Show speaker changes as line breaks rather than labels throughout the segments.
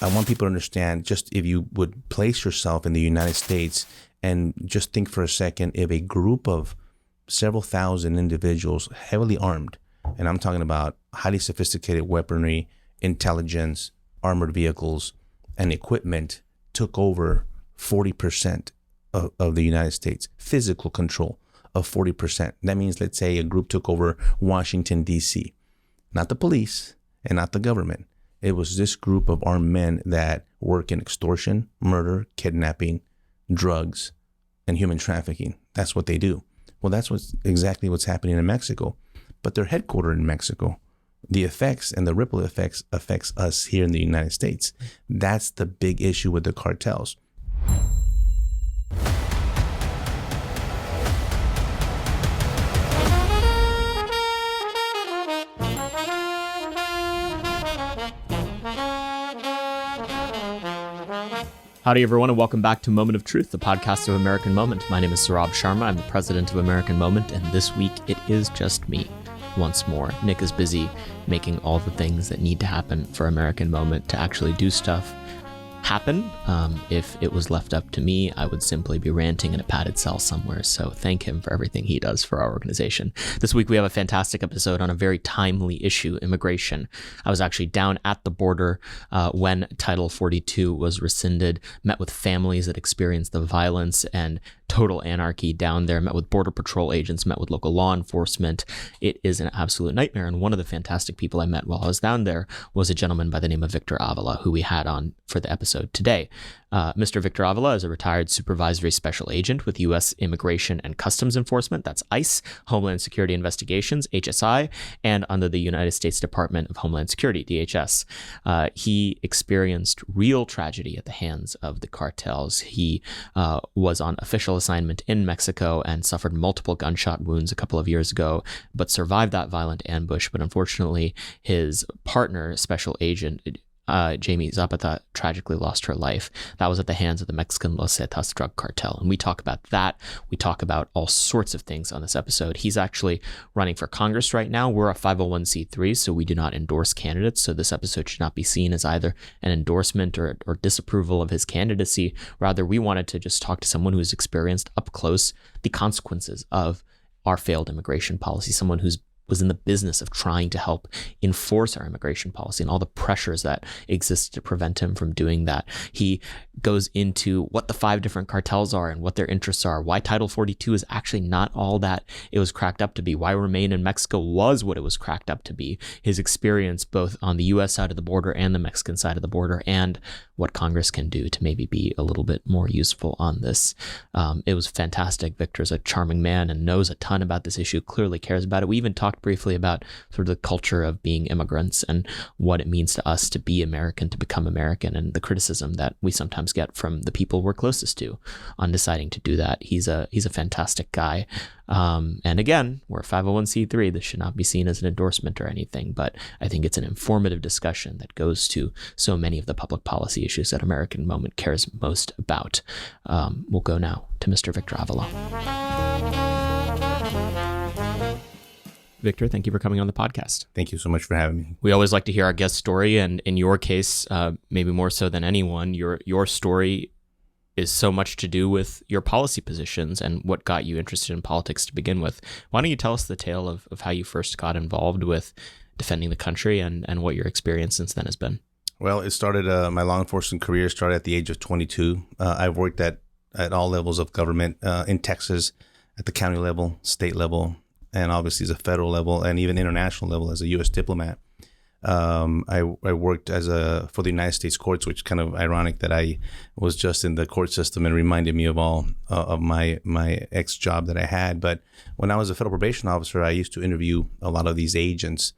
I want people to understand, just if you would place yourself in the United States and just think for a second, if a group of several thousand individuals heavily armed, and I'm talking about highly sophisticated weaponry, intelligence, armored vehicles, and equipment, took over 40% of the United States, physical control of 40%. That means, let's say a group took over Washington, D.C., not the police and not the government. It was this group of armed men that work in extortion, murder, kidnapping, drugs, and human trafficking. That's what they do. Well, that's exactly what's happening in Mexico. But they're headquartered in Mexico. The effects and the ripple effects affects us here in the United States. That's the big issue with the cartels.
Howdy, everyone, and welcome back to Moment of Truth, the podcast of American Moment. My name is Saurabh Sharma. I'm the president of American Moment, and this week it is just me once more. Nick is busy making all the things that need to happen for American Moment to actually do stuff happen. If it was left up to me, I would simply be ranting in a padded cell somewhere. So thank him for everything he does for our organization. This week we have a fantastic episode on a very timely issue, immigration. I was actually down at the border when Title 42 was rescinded, met with families that experienced the violence and total anarchy down there, met with Border Patrol agents, met with local law enforcement. It is an absolute nightmare. And one of the fantastic people I met while I was down there was a gentleman by the name of Victor Avila, who we had on for the episode today. Mr. Victor Avila is a retired Supervisory Special Agent with U.S. Immigration and Customs Enforcement, that's ICE, Homeland Security Investigations, HSI, and under the United States Department of Homeland Security, DHS. He experienced real tragedy at the hands of the cartels. He was on official assignment in Mexico and suffered multiple gunshot wounds a couple of years ago, but survived that violent ambush. But unfortunately, his partner, Special Agent Jaime Zapata, tragically lost her life. That was at the hands of the Mexican Los Zetas drug cartel. And we talk about that. We talk about all sorts of things on this episode. He's actually running for Congress right now. We're a 501c3, so we do not endorse candidates. So this episode should not be seen as either an endorsement or disapproval of his candidacy. Rather, we wanted to just talk to someone who's experienced up close the consequences of our failed immigration policy, someone who's was in the business of trying to help enforce our immigration policy and all the pressures that exist to prevent him from doing that. He goes into what the 5 different cartels are and what their interests are, why Title 42 is actually not all that it was cracked up to be, why Remain in Mexico was what it was cracked up to be, his experience both on the U.S. side of the border and the Mexican side of the border, and what Congress can do to maybe be a little bit more useful on this. It was fantastic. Victor's a charming man and knows a ton about this issue, clearly cares about it. We even talked briefly about sort of the culture of being immigrants and what it means to us to be American, to become American, and the criticism that we sometimes get from the people we're closest to on deciding to do that. He's a fantastic guy. And again, we're a 501c3. This should not be seen as an endorsement or anything, but I think it's an informative discussion that goes to so many of the public policy issues that American Moment cares most about. We'll go now to Mr. Victor Avila. Victor, thank you for coming on the podcast.
Thank you so much for having me.
We always like to hear our guest story, and in your case, maybe more so than anyone, your story is so much to do with your policy positions and what got you interested in politics to begin with. Why don't you tell us the tale of how you first got involved with defending the country and what your experience since then has been?
Well, it started, my law enforcement career started at the age of 22. I've worked at all levels of government in Texas, at the county level, state level, and obviously as a federal level and even international level as a U.S. diplomat. I worked for the United States courts, which kind of ironic that I was just in the court system and reminded me of all of my ex job that I had. But when I was a federal probation officer, I used to interview a lot of these agents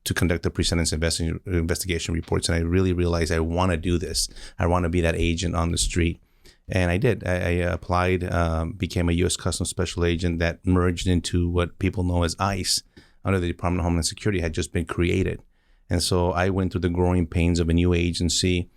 to conduct the pre-sentence investigation reports. And I really realized I want to do this. I want to be that agent on the street. And I did. I applied, became a U.S. Customs Special Agent that merged into what people know as ICE under the Department of Homeland Security had just been created. And so I went through the growing pains of a new agency,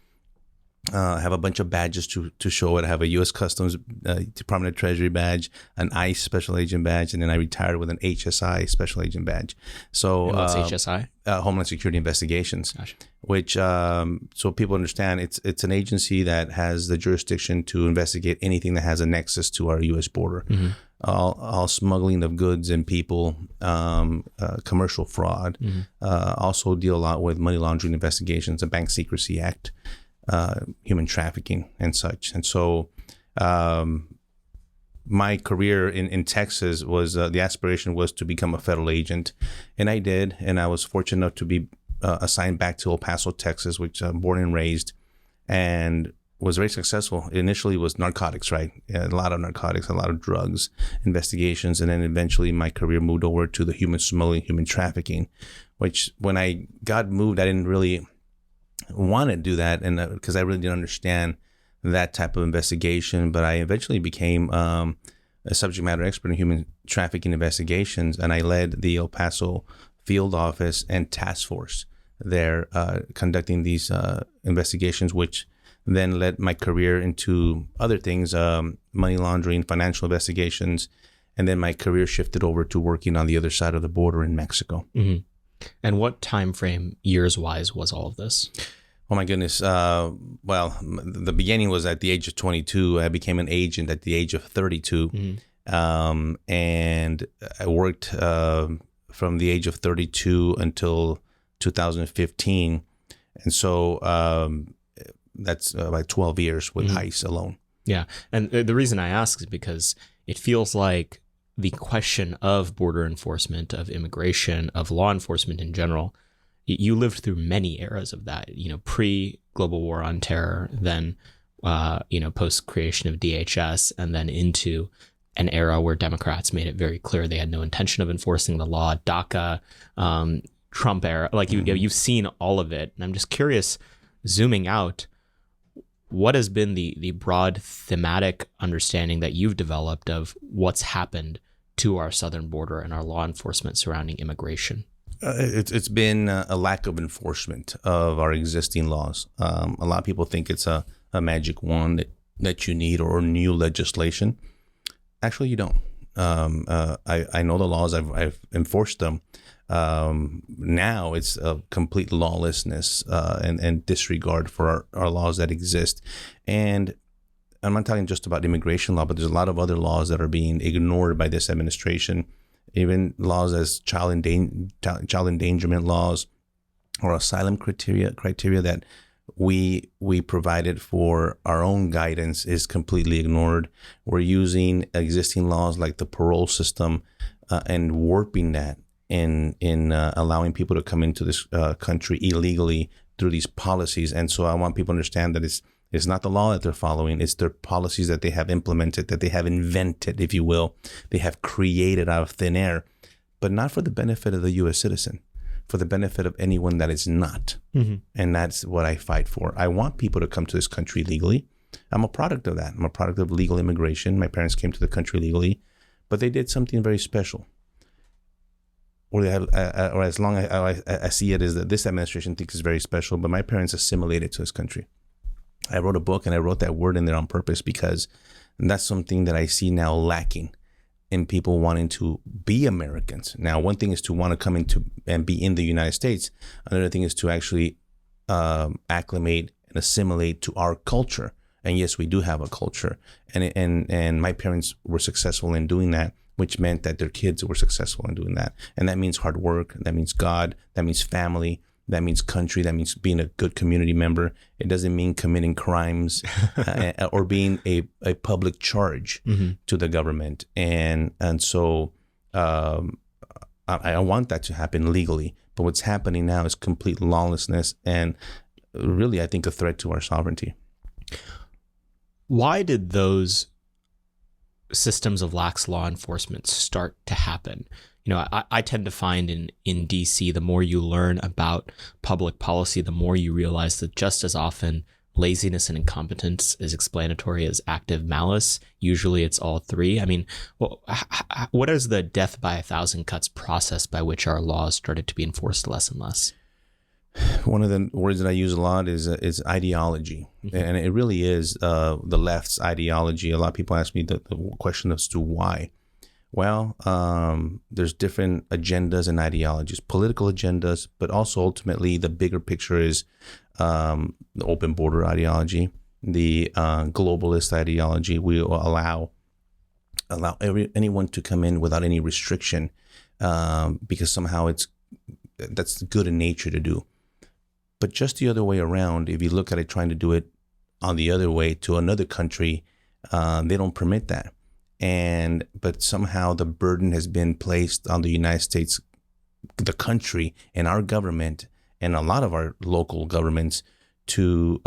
I have a bunch of badges to show it. I have a U.S. Customs Department of Treasury badge, an ICE Special Agent badge, and then I retired with an HSI Special Agent badge. So
And what's HSI?
Homeland Security Investigations,
Gotcha.
which so people understand it's an agency that has the jurisdiction to investigate anything that has a nexus to our U.S. border.
Mm-hmm.
All smuggling of goods and people, commercial fraud.
Mm-hmm.
Also deal a lot with money laundering investigations, the Bank Secrecy Act. Human trafficking and such. And so my career in Texas was the aspiration was to become a federal agent. And I did. And I was fortunate enough to be assigned back to El Paso, Texas, which I'm born and raised, and was very successful. Initially was narcotics, right? A lot of narcotics, a lot of drugs investigations. And then eventually my career moved over to the human smuggling, human trafficking, which when I got moved, I didn't really want to do that, and because I really didn't understand that type of investigation, but I eventually became a subject matter expert in human trafficking investigations, and I led the El Paso field office and task force there conducting these investigations, which then led my career into other things, money laundering, financial investigations, and then my career shifted over to working on the other side of the border in Mexico.
Mm-hmm. And what time frame, years-wise, was all of this?
Oh my goodness. Well, the beginning was at the age of 22. I became an agent at the age of 32. Mm-hmm. And I worked from the age of 32 until 2015. And so that's about 12 years with ICE alone.
Yeah. And the reason I ask is because it feels like the question of border enforcement, of immigration, of law enforcement in general, you lived through many eras of that, pre-global war on terror, then, post creation of DHS, and then into an era where Democrats made it very clear they had no intention of enforcing the law, DACA, Trump era, you've seen all of it. And I'm just curious, zooming out, what has been the broad thematic understanding that you've developed of what's happened to our southern border and our law enforcement surrounding immigration?
It's been a lack of enforcement of our existing laws. A lot of people think it's a magic wand that you need or new legislation. Actually, you don't. I know the laws. I've enforced them. Now it's a complete lawlessness and disregard for our laws that exist. And I'm not talking just about immigration law, but there's a lot of other laws that are being ignored by this administration. Even laws as child endangerment laws or asylum criteria that we provided for our own guidance is completely ignored. We're using existing laws like the parole system and warping that in allowing people to come into this country illegally through these policies. And so I want people to understand that it's not the law that they're following. It's their policies that they have implemented, that they have invented, if you will. They have created out of thin air, but not for the benefit of the U.S. citizen, for the benefit of anyone that is not. Mm-hmm. And that's what I fight for. I want people to come to this country legally. I'm a product of that. I'm a product of legal immigration. My parents came to the country legally, but they did something very special. Or they have, or as long as I see it as that this administration thinks is very special, but my parents assimilated to this country. I wrote a book and I wrote that word in there on purpose because that's something that I see now lacking in people wanting to be Americans. Now, one thing is to want to come into and be in the United States. Another thing is to actually acclimate and assimilate to our culture. And yes, we do have a culture. And my parents were successful in doing that, which meant that their kids were successful in doing that. And that means hard work. That means God. That means family. That means country. That means being a good community member. It doesn't mean committing crimes or being a public charge to the government. And so I want that to happen legally. But what's happening now is complete lawlessness and really, I think, a threat to our sovereignty.
Why did those systems of lax law enforcement start to happen? I tend to find in DC, the more you learn about public policy, the more you realize that just as often laziness and incompetence is explanatory as active malice. Usually it's all three. I mean, what is the death by 1,000 cuts process by which our laws started to be enforced less and less?
One of the words that I use a lot is ideology, and it really is the left's ideology. A lot of people ask me the question as to why. Well, there's different agendas and ideologies, political agendas, but also ultimately the bigger picture is the open border ideology, the globalist ideology. We will allow anyone to come in without any restriction because somehow that's good in nature to do. But just the other way around, if you look at it trying to do it on the other way to another country, they don't permit that. But somehow the burden has been placed on the United States, the country, and our government, and a lot of our local governments to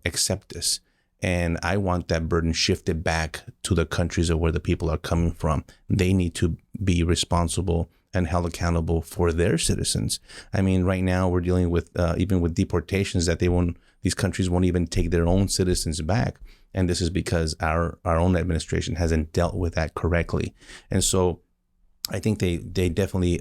accept this. And I want that burden shifted back to the countries of where the people are coming from. They need to be responsible and held accountable for their citizens. I mean, right now we're dealing with even with deportations that these countries won't even take their own citizens back. And this is because our own administration hasn't dealt with that correctly. And so I think they definitely,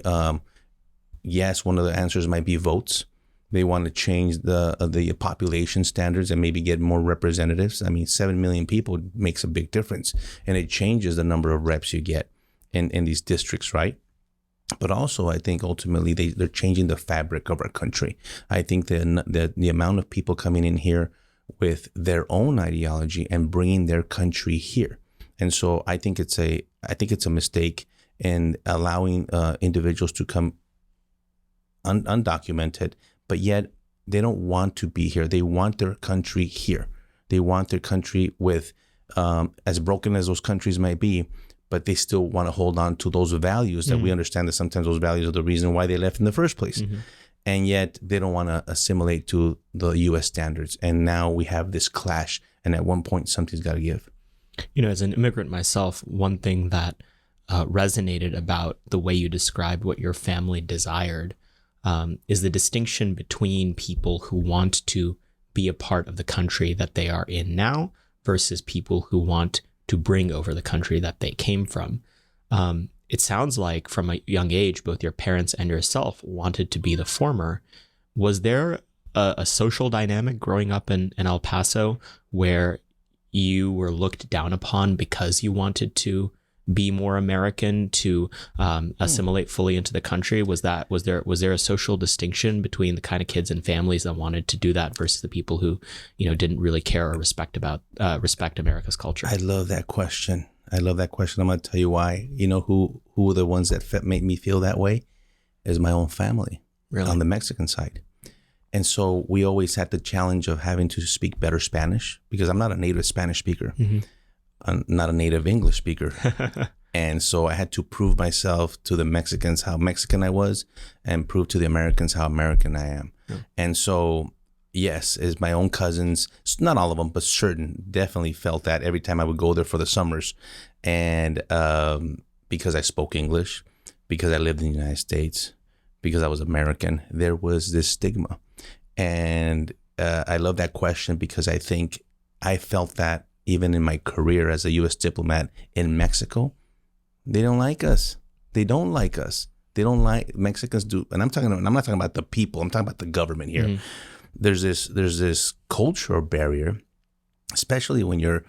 yes, one of the answers might be votes. They want to change the population standards and maybe get more representatives. I mean, 7 million people makes a big difference, and it changes the number of reps you get in these districts, right? But also, I think ultimately they're changing the fabric of our country. I think the amount of people coming in here with their own ideology and bringing their country here, and so I think it's a mistake in allowing individuals to come undocumented, but yet they don't want to be here. They want their country here. They want their country with as broken as those countries might be, but they still want to hold on to those values that we understand that sometimes those values are the reason why they left in the first place. Mm-hmm. And yet they don't want to assimilate to the U.S. standards. And now we have this clash. And at one point, something's got to give.
You know, as an immigrant myself, one thing that resonated about the way you described what your family desired is the distinction between people who want to be a part of the country that they are in now versus people who want to bring over the country that they came from. It sounds like from a young age, both your parents and yourself wanted to be the former. Was there a social dynamic growing up in El Paso where you were looked down upon because you wanted to be more American, to assimilate fully into the country? Was there a social distinction between the kind of kids and families that wanted to do that versus the people who, didn't really care or respect America's culture?
I love that question. I'm going to tell you why. You know who were the ones that made me feel that way? Is my own family. Really? On the Mexican side. And so we always had the challenge of having to speak better Spanish because I'm not a native Spanish speaker. Mm-hmm. I'm not a native English speaker. And so I had to prove myself to the Mexicans how Mexican I was and prove to the Americans how American I am. Yeah. And so, yes, as my own cousins, not all of them, but certain, definitely felt that every time I would go there for the summers. And because I spoke English, because I lived in the United States, because I was American, there was this stigma. And I love that question because I think I felt that even in my career as a U.S. diplomat in Mexico, they don't like us. They don't like us. They don't like Mexicans do. And I'm not talking about the people. I'm talking about the government here. Mm-hmm. There's this cultural barrier, especially when you're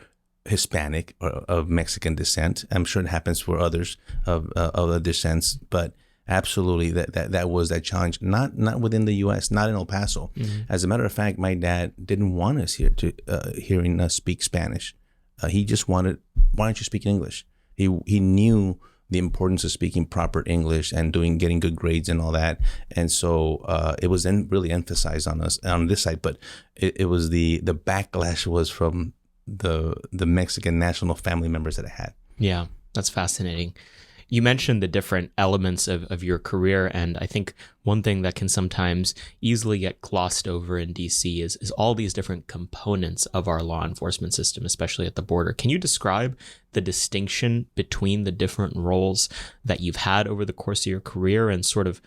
Hispanic or of Mexican descent. I'm sure it happens for others of other descents, but absolutely that was that challenge. Not within the U.S., not in El Paso. Mm-hmm. As a matter of fact, my dad didn't want us here to hearing us speak Spanish. He just wanted, why don't you speak English? He knew the importance of speaking proper English and getting good grades and all that. And so it was then really emphasized on us on this side, but it was the backlash was from the Mexican national family members that I had.
Yeah, that's fascinating. You mentioned the different elements of your career, and I think one thing that can sometimes easily get glossed over in DC is all these different components of our law enforcement system, especially at the border. Can you describe the distinction between the different roles that you've had over the course of your career and sort of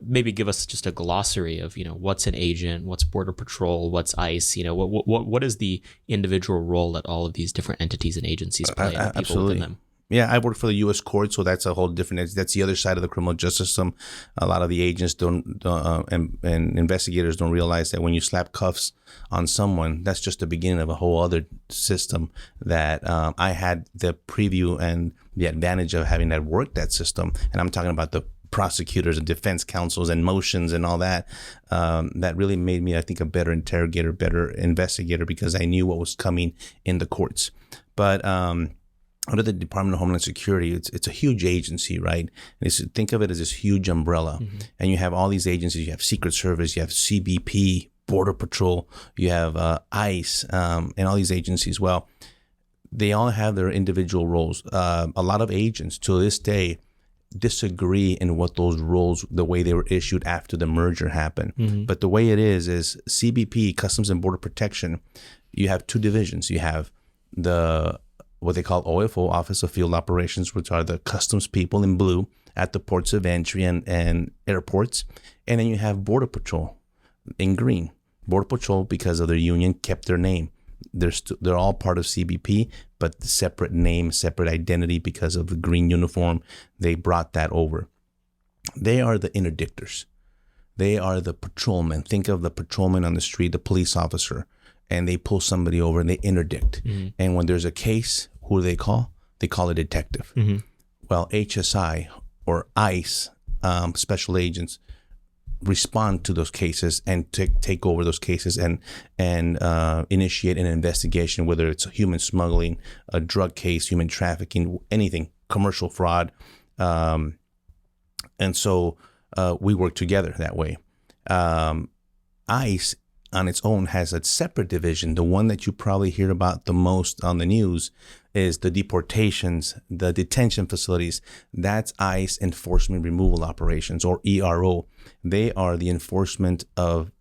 maybe give us just a glossary of, what's an agent, what's Border Patrol, what's ICE, what is the individual role that all of these different entities and agencies play and the people within them?
Yeah, I work for the U.S. court, so that's a whole different. That's the other side of the criminal justice system. A lot of the agents and investigators don't realize that when you slap cuffs on someone, that's just the beginning of a whole other system that I had the preview and the advantage of having that worked that system. And I'm talking about the prosecutors and defense counsels and motions and all that. That really made me, I think, a better interrogator, better investigator, because I knew what was coming in the courts. But under the Department of Homeland Security, it's a huge agency, right? And think of it as this huge umbrella. Mm-hmm. And you have all these agencies. You have Secret Service, you have CBP, Border Patrol, you have ICE, and all these agencies. Well, they all have their individual roles. A lot of agents to this day disagree in what those roles, the way they were issued after the merger happened. Mm-hmm. But the way it is CBP, Customs and Border Protection, you have two divisions. You have what they call OFO, Office of Field Operations, which are the customs people in blue at the ports of entry and airports. And then you have Border Patrol in green. Border Patrol, because of their union, kept their name. They're all part of CBP, but separate name, separate identity because of the green uniform. They brought that over. They are the interdictors. They are the patrolmen. Think of the patrolman on the street, the police officer, and they pull somebody over and they interdict. Mm-hmm. And when there's a case, who do they call? They call a detective. Mm-hmm. Well, HSI or ICE, special agents, respond to those cases and take over those cases and initiate an investigation, whether it's human smuggling, a drug case, human trafficking, anything, commercial fraud. And so we work together that way. ICE on its own has a separate division. The one that you probably hear about the most on the news is the deportations, the detention facilities. That's ICE Enforcement Removal Operations, or ERO. They are the enforcement of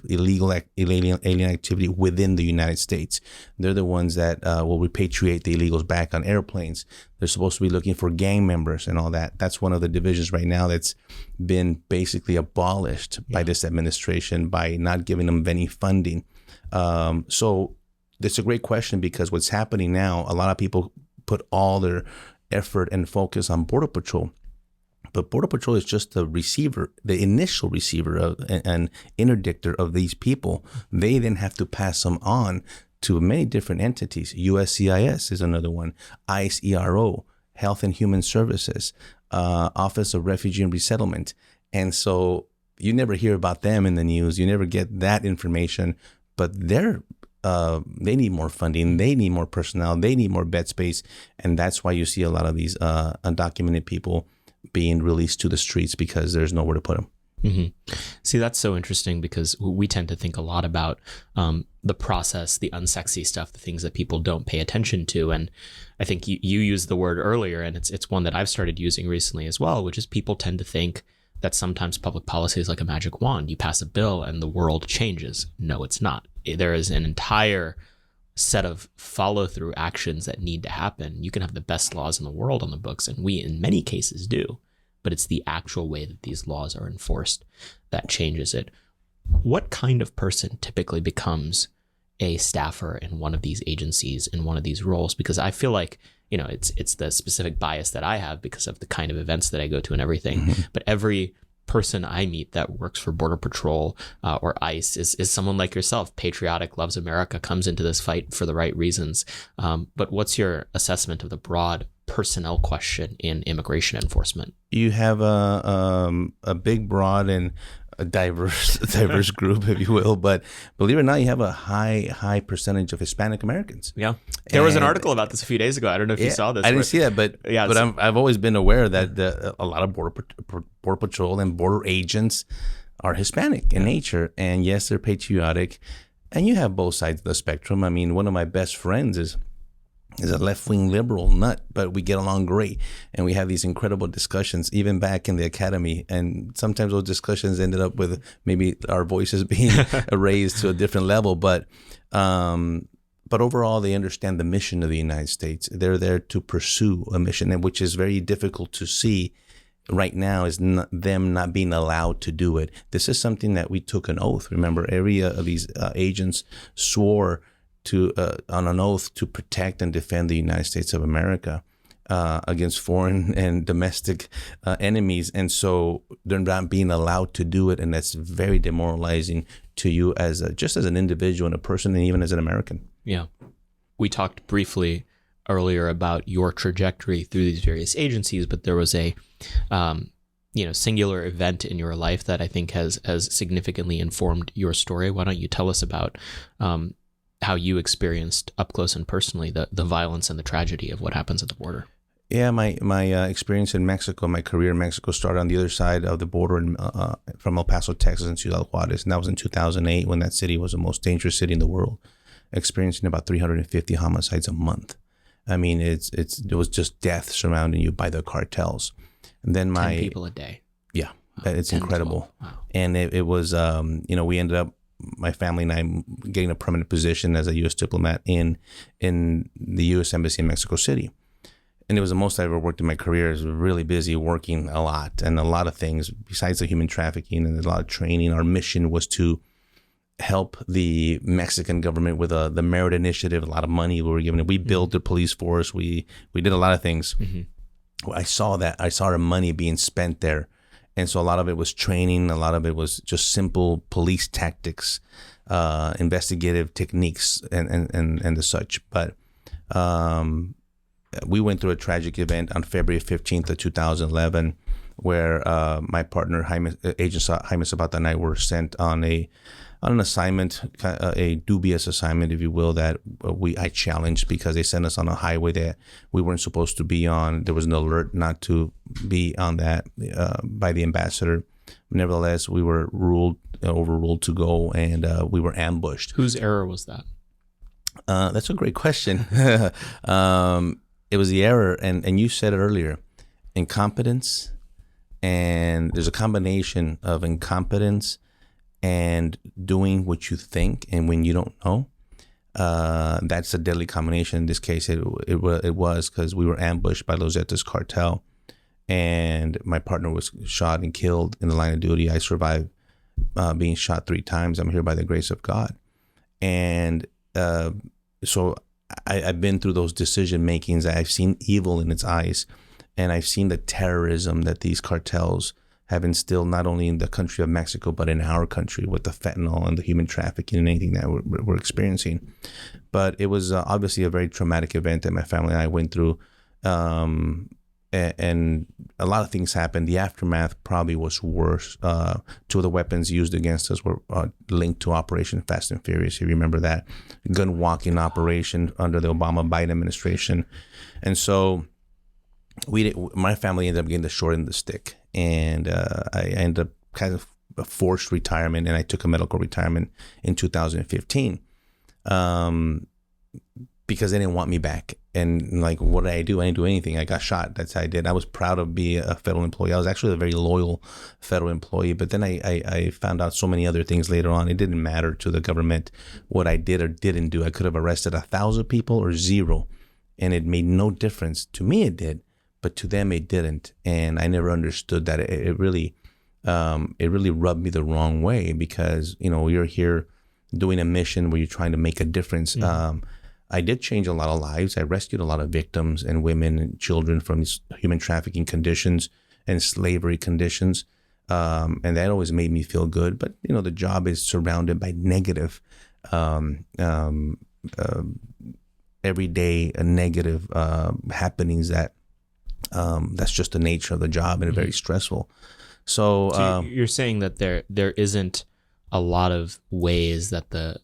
illegal alien activity within the United States. They're the ones that will repatriate the illegals back on airplanes. They're supposed to be looking for gang members and all that. That's one of the divisions right now that's been basically abolished by this administration by not giving them any funding. So that's a great question, because what's happening now, a lot of people put all their effort and focus on Border Patrol. But Border Patrol is just the receiver, the initial receiver and interdictor of these people. They then have to pass them on to many different entities. USCIS is another one. ICE ERO, Health and Human Services, Office of Refugee and Resettlement. And so you never hear about them in the news. You never get that information. But they need more funding. They need more personnel. They need more bed space. And that's why you see a lot of these undocumented people being released to the streets, because there's nowhere to put them.
Mm-hmm. See, that's so interesting, because we tend to think a lot about the process, the unsexy stuff, the things that people don't pay attention to. And I think you used the word earlier, and it's one that I've started using recently as well, which is people tend to think that sometimes public policy is like a magic wand. You pass a bill and the world changes. No, it's not. There is an entire set of follow-through actions that need to happen. You can have the best laws in the world on the books, and we in many cases do, but it's the actual way that these laws are enforced that changes it. What kind of person typically becomes a staffer in one of these agencies, in one of these roles? Because I feel like, it's the specific bias that I have because of the kind of events that I go to and everything. Mm-hmm. But every person I meet that works for Border Patrol or ICE is someone like yourself, patriotic, loves America, comes into this fight for the right reasons. But what's your assessment of the broad personnel question in immigration enforcement?
You have a big, broad, and a diverse group, if you will. But believe it or not, you have a high percentage of Hispanic Americans.
Yeah. There was an article about this a few days ago. I don't know if you saw this.
I didn't see that, but I've always been aware that a lot of Border Patrol and border agents are Hispanic in nature. And yes, they're patriotic. And you have both sides of the spectrum. I mean, one of my best friends is a left-wing liberal nut, but we get along great. And we have these incredible discussions, even back in the academy. And sometimes those discussions ended up with maybe our voices being raised to a different level. But overall, they understand the mission of the United States. They're there to pursue a mission, and which is very difficult to see right now, is them not being allowed to do it. This is something that we took an oath. Remember, every of these agents swore on an oath to protect and defend the United States of America. against foreign and domestic enemies, and so they're not being allowed to do it, and that's very demoralizing to you as just as an individual and a person, and even as an American.
Yeah, we talked briefly earlier about your trajectory through these various agencies, but there was a singular event in your life that I think has significantly informed your story. Why don't you tell us about how you experienced up close and personally the violence and the tragedy of what happens at the border?
Yeah, my experience in Mexico, my career in Mexico started on the other side of the border from El Paso, Texas, and Ciudad Juarez. And that was in 2008 when that city was the most dangerous city in the world, experiencing about 350 homicides a month. I mean, it was just death surrounding you by the cartels. And then
10 people a day.
Yeah, it's
10,
incredible.
12. Wow.
And it was, we ended up, my family and I, getting a permanent position as a U.S. diplomat in the U.S. Embassy in Mexico City. And it was the most I ever worked in my career. I was really busy working a lot and a lot of things besides the human trafficking and a lot of training. Our mission was to help the Mexican government with the Merit Initiative, a lot of money we were given. We built the police force. We did a lot of things. Mm-hmm. I saw our money being spent there. And so a lot of it was training. A lot of it was just simple police tactics, investigative techniques and the such. But we went through a tragic event on February 15th of 2011 where my partner, Agent Jaime Zapata, and I were sent on an assignment, a dubious assignment, if you will, that I challenged because they sent us on a highway that we weren't supposed to be on. There was an alert not to be on that by the ambassador. Nevertheless, we were overruled to go, and we were ambushed.
Whose error was that?
That's a great question. It was the error, and you said it earlier, incompetence, and there's a combination of incompetence and doing what you think and when you don't know. That's a deadly combination. In this case, it was because we were ambushed by Los Zetas cartel, and my partner was shot and killed in the line of duty. I survived being shot 3 times. I'm here by the grace of God. And so I've been through those decision makings. I've seen evil in its eyes, and I've seen the terrorism that these cartels have instilled not only in the country of Mexico, but in our country with the fentanyl and the human trafficking and anything that we're experiencing. But it was obviously a very traumatic event that my family and I went through. And a lot of things happened. The aftermath probably was worse. 2 of the weapons used against us were linked to Operation Fast and Furious. If you remember that gun walking operation under the Obama-Biden administration. And so my family ended up getting the short end of the stick. And I ended up kind of a forced retirement, and I took a medical retirement in 2015 because they didn't want me back. And like, what did I do? I didn't do anything. I got shot. That's how I did. I was proud of being a federal employee. I was actually a very loyal federal employee. But then I found out so many other things later on. It didn't matter to the government what I did or didn't do. I could have arrested 1,000 people or 0, and it made no difference. To me, it did, but to them, it didn't. And I never understood that. It really rubbed me the wrong way because, you're here doing a mission where you're trying to make a difference. Mm-hmm. I did change a lot of lives. I rescued a lot of victims and women and children from these human trafficking conditions and slavery conditions. And that always made me feel good. But, the job is surrounded by negative, everyday negative happenings that's just the nature of the job and very stressful. So
you're saying that there isn't a lot of ways that the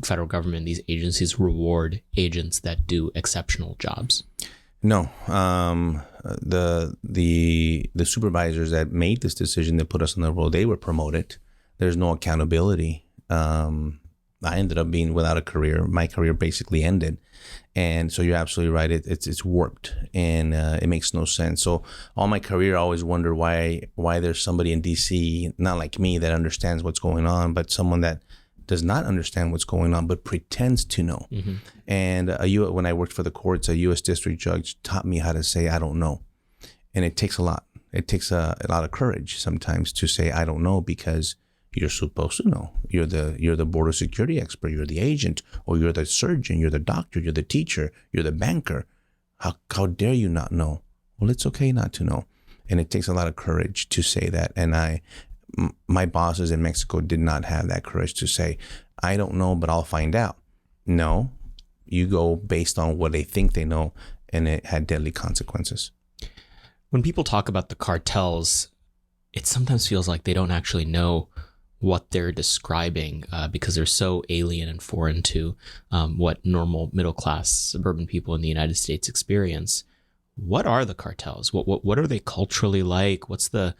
federal government, these agencies, reward agents that do exceptional jobs?
No. The supervisors that made this decision to put us on the roll, they were promoted. There's no accountability. I ended up being without a career. My career basically ended. And so you're absolutely right. It's warped, and it makes no sense. So all my career, I always wonder why there's somebody in D.C., not like me, that understands what's going on, but someone that does not understand what's going on, but pretends to know. Mm-hmm. And when I worked for the courts, a U.S. district judge taught me how to say, I don't know. And it takes a lot. It takes a lot of courage sometimes to say, I don't know, because you're supposed to know. You're the border security expert. You're the agent, or you're the surgeon. You're the doctor. You're the teacher. You're the banker. How dare you not know? Well, it's okay not to know. And it takes a lot of courage to say that. And my bosses in Mexico did not have that courage to say, I don't know, but I'll find out. No, you go based on what they think they know, and it had deadly consequences.
When people talk about the cartels, it sometimes feels like they don't actually know what they're describing because they're so alien and foreign to what normal middle-class suburban people in the United States experience. What are the cartels? What are they culturally like? What's the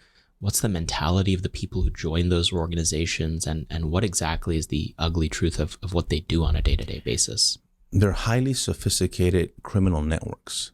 mentality of the people who join those organizations, and what exactly is the ugly truth of what they do on a day-to-day basis?
They're highly sophisticated criminal networks.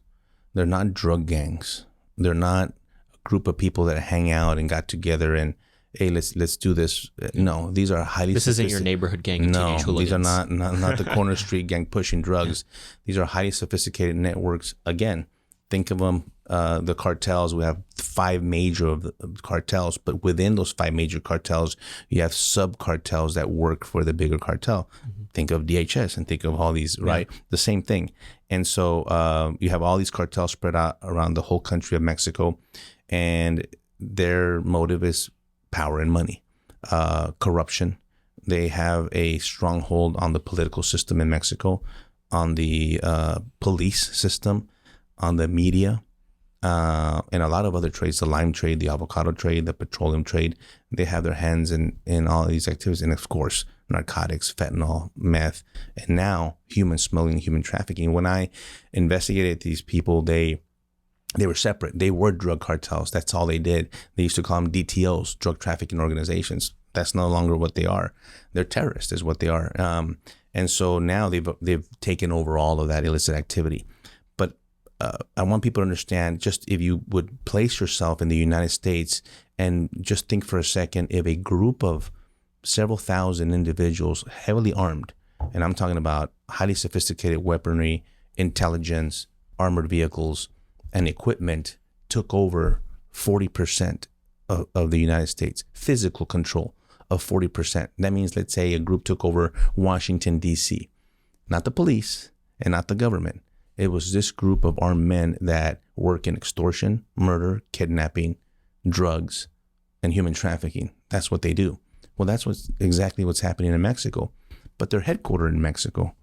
They're not drug gangs. They're not a group of people that hang out and got together and, hey, let's do this. No, these are highly.
This isn't your neighborhood gang of teenage hooligans.
These are not the corner street gang pushing drugs. These are highly sophisticated networks. Again, think of them, the cartels. We have 5 major of the cartels, but within those 5 major cartels, you have sub-cartels that work for the bigger cartel. Mm-hmm. Think of DHS and think of all these, right? Yeah. The same thing. And so you have all these cartels spread out around the whole country of Mexico, and their motive is power and money, corruption. They have a stronghold on the political system in Mexico, on the police system, on the media, and a lot of other trades, the lime trade, the avocado trade, the petroleum trade. They have their hands in all these activities. And of course, narcotics, fentanyl, meth, and now human smuggling, human trafficking. When I investigated these people, they were separate. They were drug cartels. That's all they did. They used to call them DTOs, drug trafficking organizations. That's no longer what they are. They're terrorists is what they are. And so now they've taken over all of that illicit activity. I want people to understand, just if you would place yourself in the United States and just think for a second, if a group of several thousand individuals heavily armed, and I'm talking about highly sophisticated weaponry, intelligence, armored vehicles, and equipment, took over 40% of the United States, physical control of 40%. That means, let's say a group took over Washington, D.C., not the police and not the government. It was this group of armed men that work in extortion, murder, kidnapping, drugs, and human trafficking. That's what they do. Well, that's exactly what's happening in Mexico. But they're headquartered in Mexico.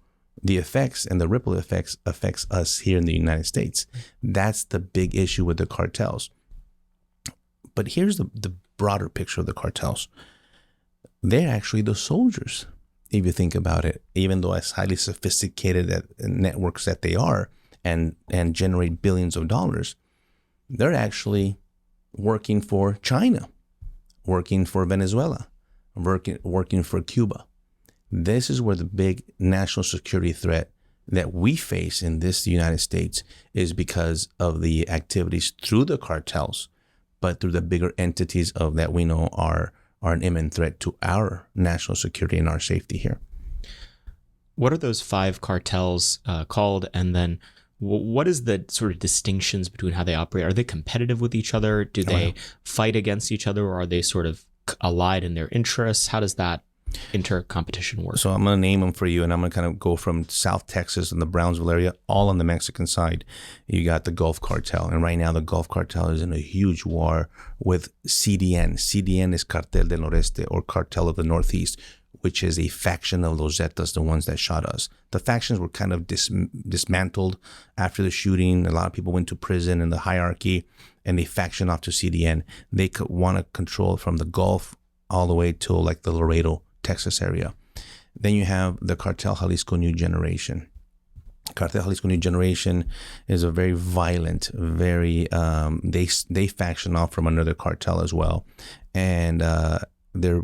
The effects and the ripple effects affects us here in the United States. That's the big issue with the cartels. But here's the broader picture of the cartels. They're actually the soldiers, if you think about it, even though as highly sophisticated networks that they are and generate billions of dollars, they're actually working for China, working for Venezuela, working for Cuba. This is where the big national security threat that we face in this United States is because of the activities through the cartels, but through the bigger entities of that we know are an imminent threat to our national security and our safety here.
What are those 5 cartels called? And then what is the sort of distinctions between how they operate? Are they competitive with each other? Do they fight against each other, or are they sort of allied in their interests? How does that inter-competition work?
So I'm going to name them for you, and I'm going to kind of go from South Texas and the Brownsville area, all on the Mexican side. You got the Gulf Cartel, and right now the Gulf Cartel is in a huge war with CDN. CDN is Cartel del Noreste, or Cartel of the Northeast, which is a faction of Los Zetas, the ones that shot us. The factions were kind of dismantled after the shooting. A lot of people went to prison in the hierarchy, and they faction off to CDN. They could want to control from the Gulf all the way to like the Laredo, Texas area. Then you have the Cartel Jalisco New Generation. Cartel Jalisco New Generation is a very violent, very they faction off from another cartel as well, and they're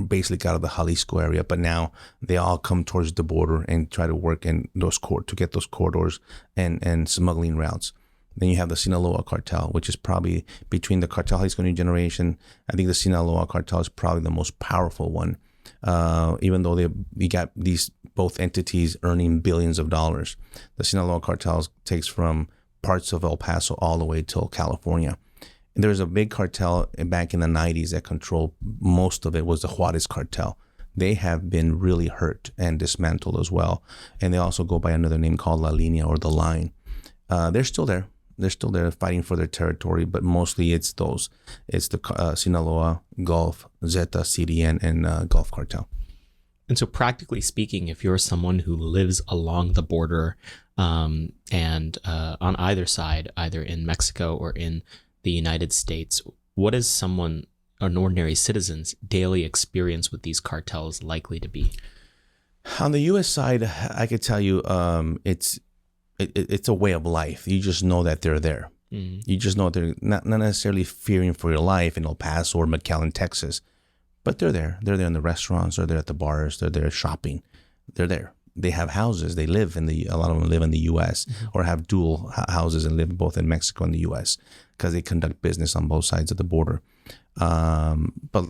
basically out of the Jalisco area, but now they all come towards the border and try to work in those to get those corridors and smuggling routes. Then you have the Sinaloa cartel, which is probably between the Cartel Jalisco New Generation. I think the Sinaloa cartel is probably the most powerful one. Even though we got these both entities earning billions of dollars. The Sinaloa cartel takes from parts of El Paso all the way till California. And there's a big cartel back in the 90s that controlled most of it, was the Juarez cartel. They have been really hurt and dismantled as well. And they also go by another name called La Línea, or the Line. They're still there. They're still there fighting for their territory, but mostly it's those. It's the Sinaloa, Gulf, Zeta, CDN, and Gulf Cartel.
And so practically speaking, if you're someone who lives along the border and on either side, either in Mexico or in the United States, what is an ordinary citizen's daily experience with these cartels likely to be?
On the U.S. side, I could tell you it's a way of life. You just know that they're there. Mm-hmm. You just know they're not necessarily fearing for your life in El Paso or McAllen, Texas, but they're there. They're there in the restaurants. They're there at the bars. They're there shopping. They're there. They have houses. They live a lot of them live in the U.S. Mm-hmm. or have dual houses and live both in Mexico and the U.S. because they conduct business on both sides of the border. But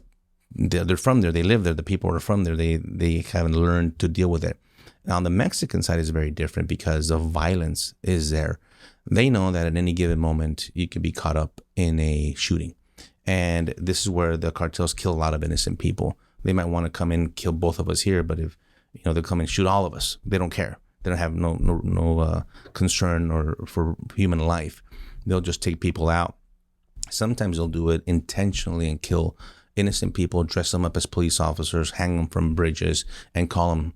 they're from there. They live there. The people are from there. They haven't learned to deal with it. Now, on the Mexican side is very different because the violence is there. They know that at any given moment, you can be caught up in a shooting. And this is where the cartels kill a lot of innocent people. They might want to come in and kill both of us here, but if they'll come and shoot all of us. They don't care. They don't have no concern or for human life. They'll just take people out. Sometimes they'll do it intentionally and kill innocent people, dress them up as police officers, hang them from bridges, and call them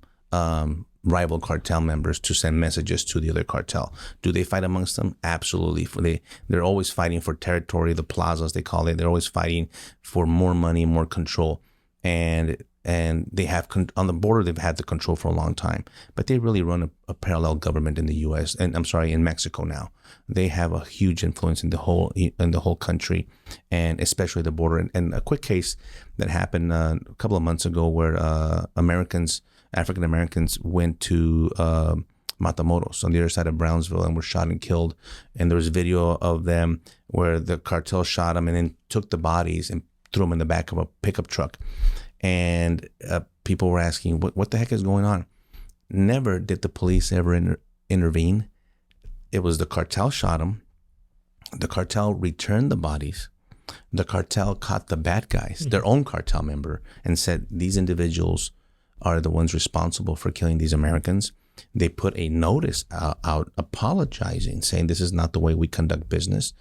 rival cartel members to send messages to the other cartel. Do they fight amongst them? Absolutely. They're always fighting for territory, the plazas they call it. They're always fighting for more money, more control. And they have on the border, they've had the control for a long time, but they really run a parallel government in the U.S. and in Mexico now. They have a huge influence in the whole country, and especially the border. And a quick case that happened a couple of months ago where African Americans went to Matamoros on the other side of Brownsville and were shot and killed. And there was video of them where the cartel shot them and then took the bodies and threw them in the back of a pickup truck. And people were asking, what the heck is going on? Never did the police ever intervene. It was the cartel shot them. The cartel returned the bodies. The cartel caught the bad guys, their own cartel member, and said, these individuals are the ones responsible for killing these Americans. They put a notice out apologizing, saying this is not the way we conduct business,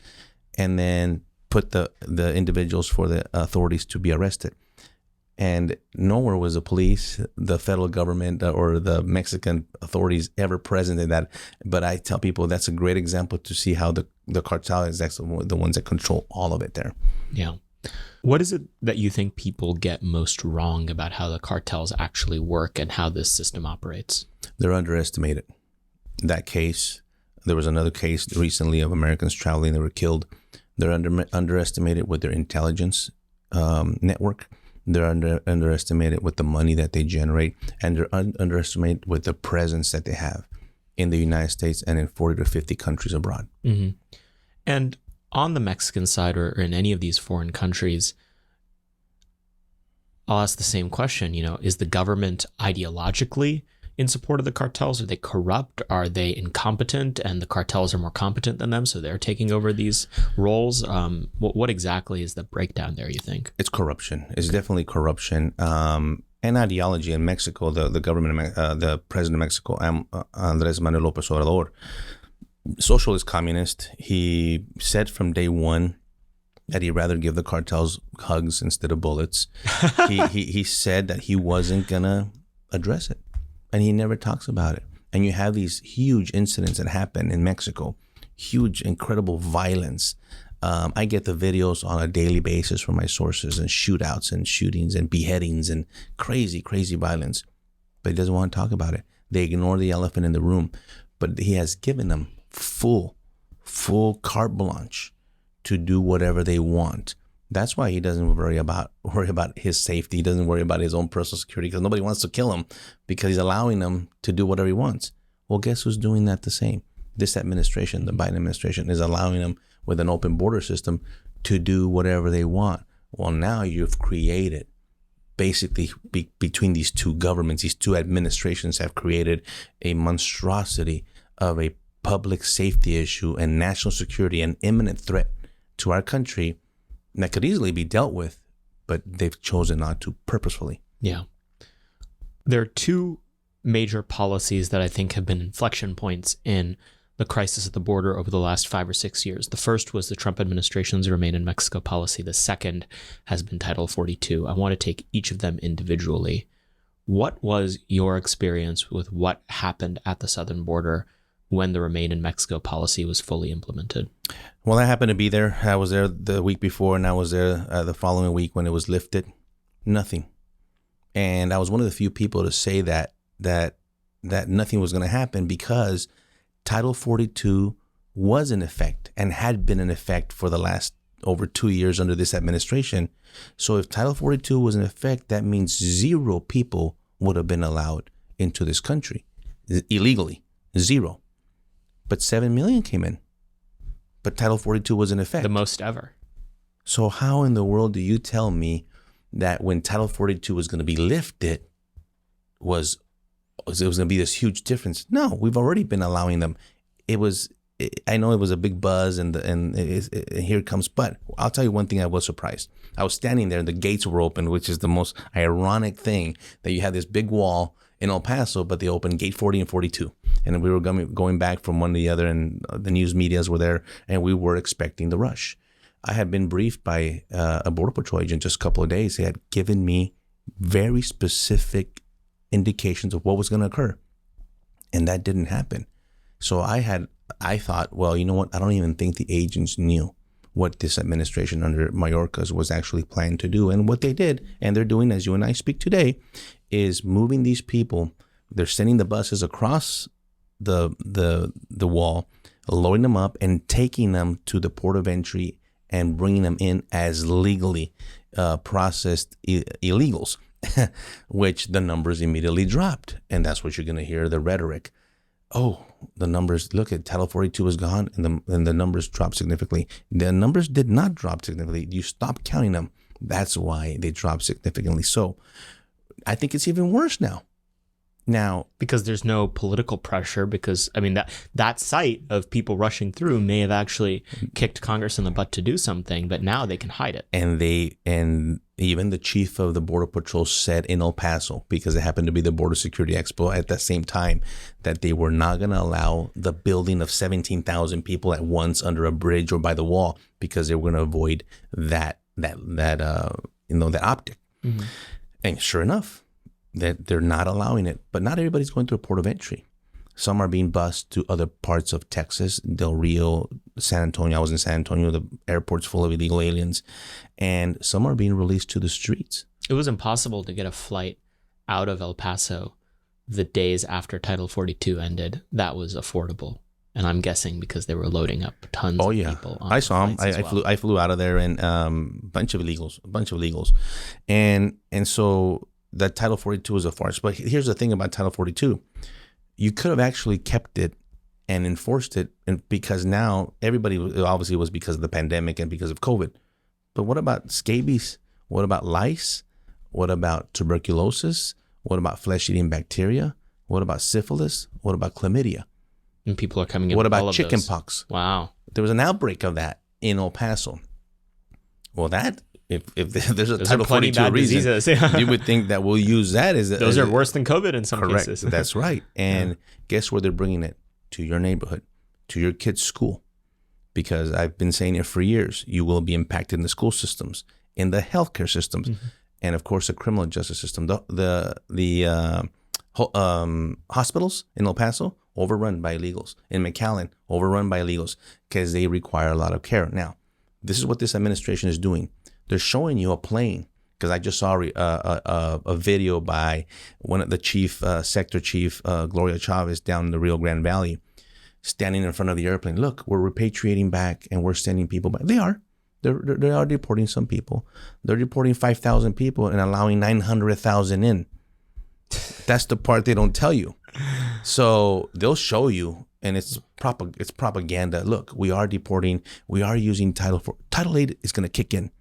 and then put the individuals for the authorities to be arrested. And nowhere was the police, the federal government, or the Mexican authorities ever present in that. But I tell people that's a great example to see how the cartel is actually the ones that control all of it there. Yeah.
What is it that you think people get most wrong about how the cartels actually work and how this system operates?
They're underestimated. That case, there was another case recently of Americans traveling that were killed. They're underestimated with their intelligence network. They're underestimated with the money that they generate, and they're underestimated with the presence that they have in the United States and in 40 to 50 countries abroad.
Mm-hmm. And on the Mexican side or in any of these foreign countries, I'll ask the same question. Is the government ideologically in support of the cartels? Are they corrupt? Are they incompetent and the cartels are more competent than them, so they're taking over these roles? What exactly is the breakdown there, you think?
It's corruption. It's definitely corruption. And ideology in Mexico, the government, the president of Mexico, Andrés Manuel López Obrador, socialist communist. He said from day one that he'd rather give the cartels hugs instead of bullets. He said that he wasn't going to address it. And he never talks about it. And you have these huge incidents that happen in Mexico, huge, incredible violence. I get the videos on a daily basis from my sources, and shootouts and shootings and beheadings and crazy, crazy violence. But he doesn't want to talk about it. They ignore the elephant in the room. But he has given them full carte blanche to do whatever they want. That's why he doesn't worry about his safety. He doesn't worry about his own personal security, because nobody wants to kill him, because he's allowing them to do whatever he wants. Well, guess who's doing that the same? This administration, the Biden administration, is allowing them with an open border system to do whatever they want. Well, now you've created, basically between these two governments, these two administrations have created a monstrosity of a public safety issue and national security, an imminent threat to our country that could easily be dealt with, but they've chosen not to purposefully.
Yeah. There are two major policies that I think have been inflection points in the crisis at the border over the last 5 or 6 years. The first was the Trump administration's Remain in Mexico policy. The second has been Title 42. I want to take each of them individually. What was your experience with what happened at the southern border when the Remain in Mexico policy was fully implemented?
Well, I happened to be there. I was there the week before, and I was there the following week when it was lifted. Nothing. And I was one of the few people to say that nothing was going to happen because Title 42 was in effect and had been in effect for the last over 2 years under this administration. So if Title 42 was in effect, that means 0 people would have been allowed into this country illegally. 0. But 7 million came in. But Title 42 was in effect.
The most ever.
So how in the world do you tell me that when Title 42 was going to be lifted, it was going to be this huge difference? No, we've already been allowing them. I know it was a big buzz and here it comes. But I'll tell you one thing, I was surprised. I was standing there and the gates were open, which is the most ironic thing, that you have this big wall in El Paso, but they opened gate 40 and 42. And we were going back from one to the other, and the news medias were there, and we were expecting the rush. I had been briefed by a Border Patrol agent just a couple of days. He had given me very specific indications of what was going to occur, and that didn't happen. So I thought, well, you know what? I don't even think the agents knew what this administration under Mayorkas was actually planning to do. And what they did, and they're doing as you and I speak today, is moving these people. They're sending the buses across the wall, loading them up and taking them to the port of entry and bringing them in as legally processed illegals, which the numbers immediately dropped. And that's what you're going to hear, the rhetoric. Oh, the numbers, look at Title 42 is gone, and the numbers dropped significantly. The numbers did not drop significantly. You stopped counting them. That's why they dropped significantly. So I think it's even worse now.
Because there's no political pressure, because I mean that sight of people rushing through may have actually kicked Congress in the butt to do something, but now they can hide it.
And even the chief of the Border Patrol said in El Paso, because it happened to be the Border Security Expo at the same time, that they were not going to allow the building of 17,000 people at once under a bridge or by the wall, because they were going to avoid that optic. Mm-hmm. And sure enough, that they're not allowing it. But not everybody's going through a port of entry. Some are being bused to other parts of Texas, Del Rio, San Antonio. I was in San Antonio. The airport's full of illegal aliens. And some are being released to the streets.
It was impossible to get a flight out of El Paso the days after Title 42 ended. That was affordable. And I'm guessing because they were loading up tons of people.
I saw them. I flew out of there, and a bunch of illegals. And so that Title 42 is a farce. But here's the thing about Title 42. You could have actually kept it and enforced it, and because now everybody, obviously it was because of the pandemic and because of COVID. But what about scabies? What about lice? What about tuberculosis? What about flesh-eating bacteria? What about syphilis? What about chlamydia?
And people are coming in.
What
with all
about
of
chicken
those.
pox?
Wow.
There was an outbreak of that in El Paso. Well, that if there's a Title 42 reason, you would think that we'll use that as
those are worse than COVID in some cases.
That's right. And guess where they're bringing it? To your neighborhood, to your kid's school. Because I've been saying it for years, you will be impacted in the school systems, in the healthcare systems, and of course the criminal justice system. The hospitals in El Paso overrun by illegals. In McAllen, overrun by illegals because they require a lot of care. Now, this is what this administration is doing. They're showing you a plane, because I just saw a video by one of the sector chief, Gloria Chavez, down in the Rio Grande Valley, standing in front of the airplane. Look, we're repatriating back and we're sending people back. They are. They are deporting some people. They're deporting 5,000 people and allowing 900,000 in. That's the part they don't tell you. So they'll show you, and it's propaganda. Look, we are deporting. We are using Title 4. Title 8 is going to kick in.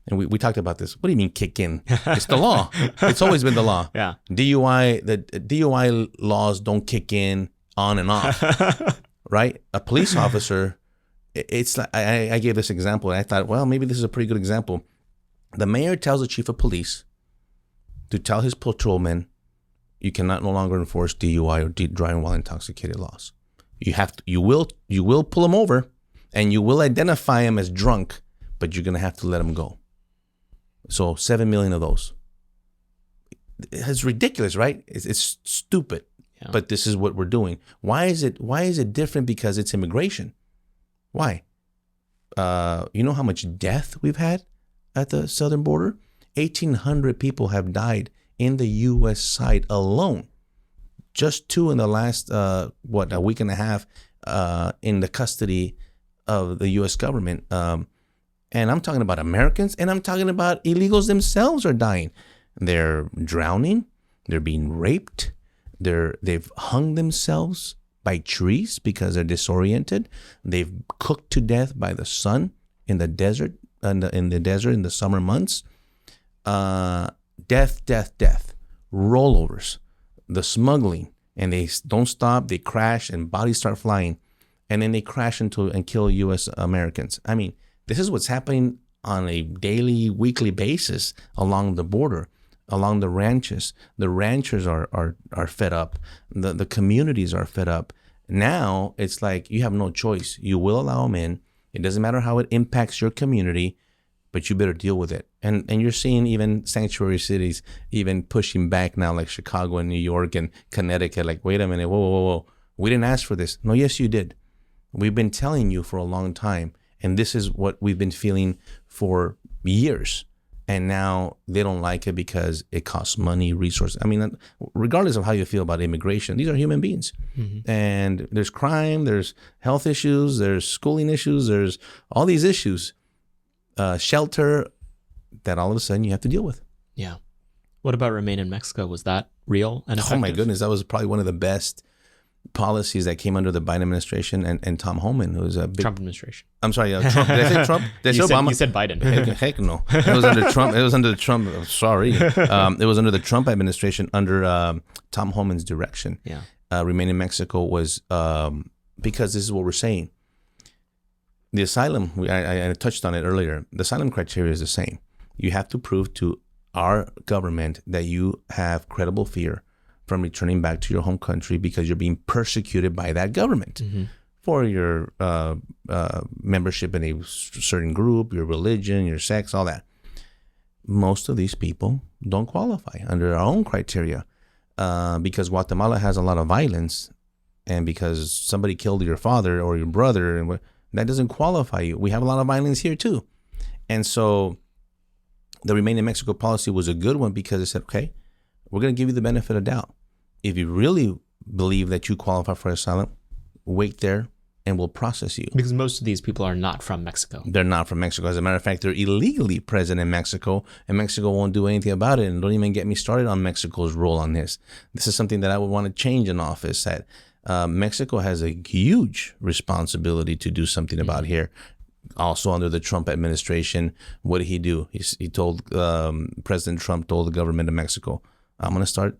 And we talked about this. What do you mean kick in? It's the law. It's always been the law.
Yeah.
The DUI laws don't kick in on and off, right? A police officer, it's like, I gave this example, and I thought, well, maybe this is a pretty good example. The mayor tells the chief of police to tell his patrolmen, you cannot no longer enforce DUI or driving while intoxicated laws. You will pull them over, and you will identify them as drunk, but you're gonna have to let them go. So 7 million of those. It's ridiculous, right? It's stupid. Yeah. But this is what we're doing. Why is it different? Because it's immigration. Why? You know how much death we've had at the southern border? 1,800 people have died in the U.S. side alone. Just 2 in the last, a week and a half in the custody of the U.S. government. And I'm talking about Americans, and I'm talking about illegals themselves are dying. They're drowning. They're being raped. They've hung themselves by trees because they're disoriented. They've cooked to death by the sun in the desert, in the summer months. Death. Rollovers, the smuggling, and they don't stop. They crash, and bodies start flying, and then they crash into and kill U.S. Americans. I mean, this is what's happening on a daily, weekly basis along the border. Along the ranches, the ranchers are fed up. The communities are fed up. Now it's like you have no choice. You will allow them in. It doesn't matter how it impacts your community, but you better deal with it. And you're seeing even sanctuary cities even pushing back now, like Chicago and New York and Connecticut. Like, wait a minute, whoa. We didn't ask for this. No, yes, you did. We've been telling you for a long time, and this is what we've been feeling for years. And now they don't like it because it costs money, resources. I mean, regardless of how you feel about immigration, these are human beings. Mm-hmm. And there's crime, there's health issues, there's schooling issues, there's all these issues, shelter, that all of a sudden you have to deal with.
Yeah. What about Remain in Mexico? Was that real and effective?
Oh my goodness, that was probably one of the best policies that came under the Biden administration and Tom Homan, who was a big
Trump administration.
I'm sorry, Trump. Did I say Trump? Did I say Obama?
You said Biden.
Heck no. It was under Trump. It was under the Trump. Sorry. It was under the Trump administration under Tom Homan's direction.
Yeah.
Remain in Mexico was because this is what we're saying. The asylum, I touched on it earlier. The asylum criteria is the same. You have to prove to our government that you have credible fear from returning back to your home country because you're being persecuted by that government mm-hmm. for your membership in a certain group, your religion, your sex, all that. Most of these people don't qualify under our own criteria because Guatemala has a lot of violence, and because somebody killed your father or your brother, and that doesn't qualify you. We have a lot of violence here too. And so the Remain in Mexico policy was a good one because it said, okay, we're going to give you the benefit of doubt. If you really believe that you qualify for asylum, wait there and we'll process you.
Because most of these people are not from Mexico.
They're not from Mexico. As a matter of fact, they're illegally present in Mexico, and Mexico won't do anything about it. And don't even get me started on Mexico's role on this. This is something that I would want to change in office. That Mexico has a huge responsibility to do something about here. Also under the Trump administration, what did he do? He told President Trump told the government of Mexico, I'm going to start